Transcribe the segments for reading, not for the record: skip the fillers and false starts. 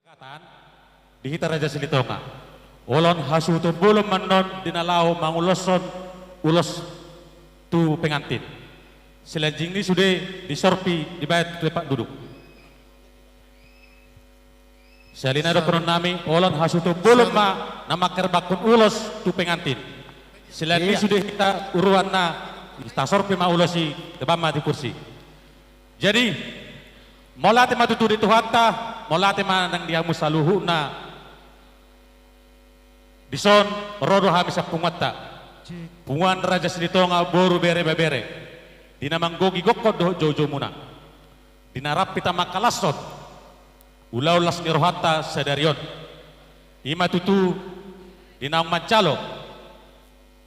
Katan dihita Raja Silitonga. Olon hasuto belum menon dinalau manguloson ulos tu pengantin. Selanjing ini sudah disorpi dibayar tempat duduk. Salina do konon nami olon hasuto belum ma nama kerbakun ulos tu pengantin. Selanjing ini sudah kita uruan na kita sorpi ma ulosi depan mati kursi. Jadi molate matutu di tuhatta molate manang dia musaluhu na dison rodo hami sa pungatta pungan Raja Silitonga boru bere bere dinamanggogi gokko do jojo muna dinarap pita makalasot ulau las nirohata sadarion ima tutu dinang mancalo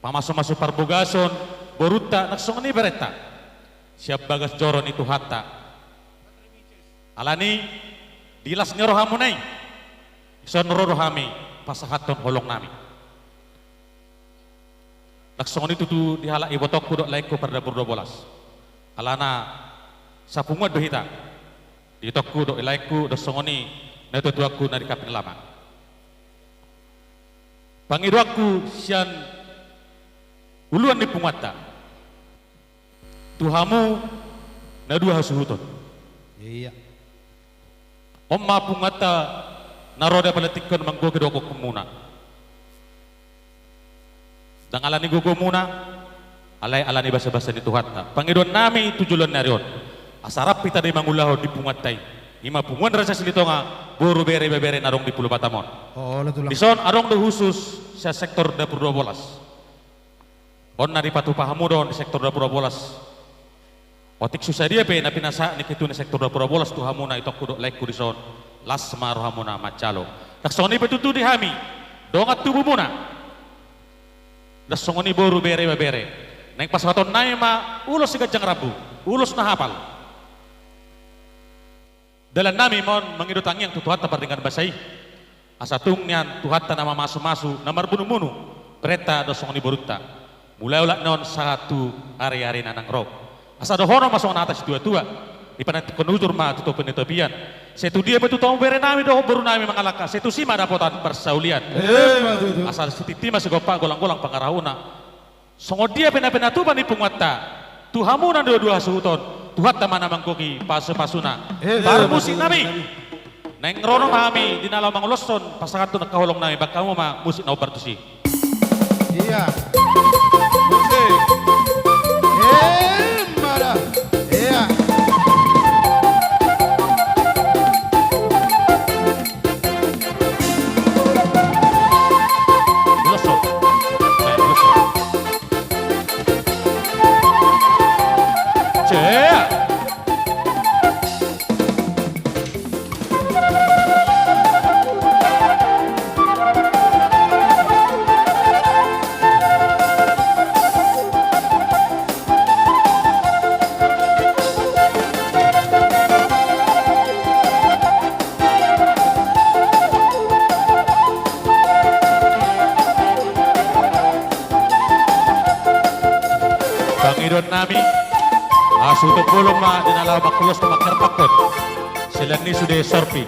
pamaso-maso parbogason boruta naksongani bereta siap bagas joron itu hatta alani dilas nirohamunay son rodohami pasahaton holong nami naksongani tutu dihala ibotok kudok laiko pada berdobolas alana sapungwa dohita ditokku do ilaiku do songoni neto tuaku nari kaping lama pangiruaku sian uluan ni pungwata tuhamu na dua hasuhuton Iya. omma pungwata naroda palatikon manggoge do ko muna dangalani gogo muna alani basa-basa ni tuhatta pangiruan nami tujulan narion asarap pita di mangulaho di pungatai ima punguan Raja Silitonga boru bere narong di Pulau Batamon Oh, tulang. dison arong do khusus sa sektor dapur 12 on nari patu pahamu don di sektor dapur 12 otik susah dia pe na pinasa ni kitu ni sektor dapur 12 tu hamuna itu kudo laiku dison las maru hamuna macalo taksoni betutu di hami dongat tubuh muna dasongoni boru bere neng pas waton naima ulos sigajang rabu ulos na hafal dalam nami mon mengidut yang tutuhat dengan basai asatung nian tuhatta nama masu namar bunu pereta dosong ni boruta mulai ulat non satu hari nanang rob asa dohono masuk atas tua di panat konujur ma tutup penetopian setu dia betul tahu bere nami doh baru nami mengalaka setu sima dapotan persaulian asal sititi masih gopak golang pangarahuna songo dia pena tuban di pungwata tuhamu nan dua suhuton Tuhat tamana mangkoki pasuna baru musik nami neng rono kami di nalau manguloson pasangan tu nakaholong nami bakamu ma musik na obartusi Iya. Musik. Marah. Iya. uloson cek Pangidon nami asuto pulong ma dinalaw makulos na makarpakot sila ni sude sorpi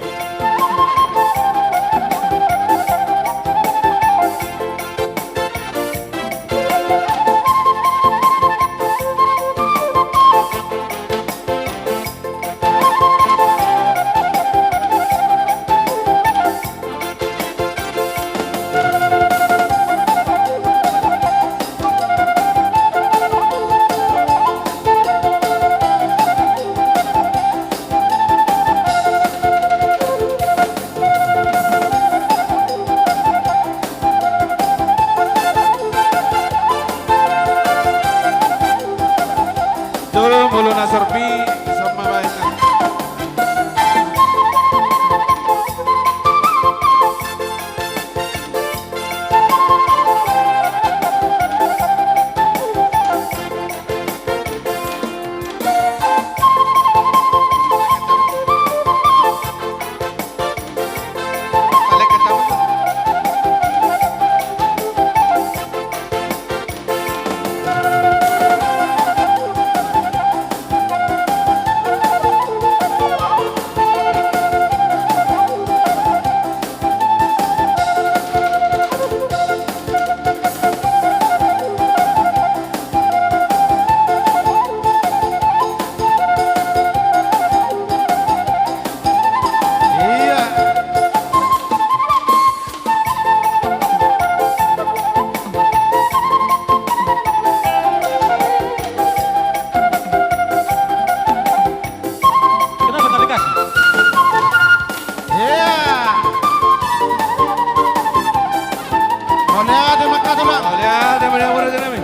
Jangan, jangan, jangan.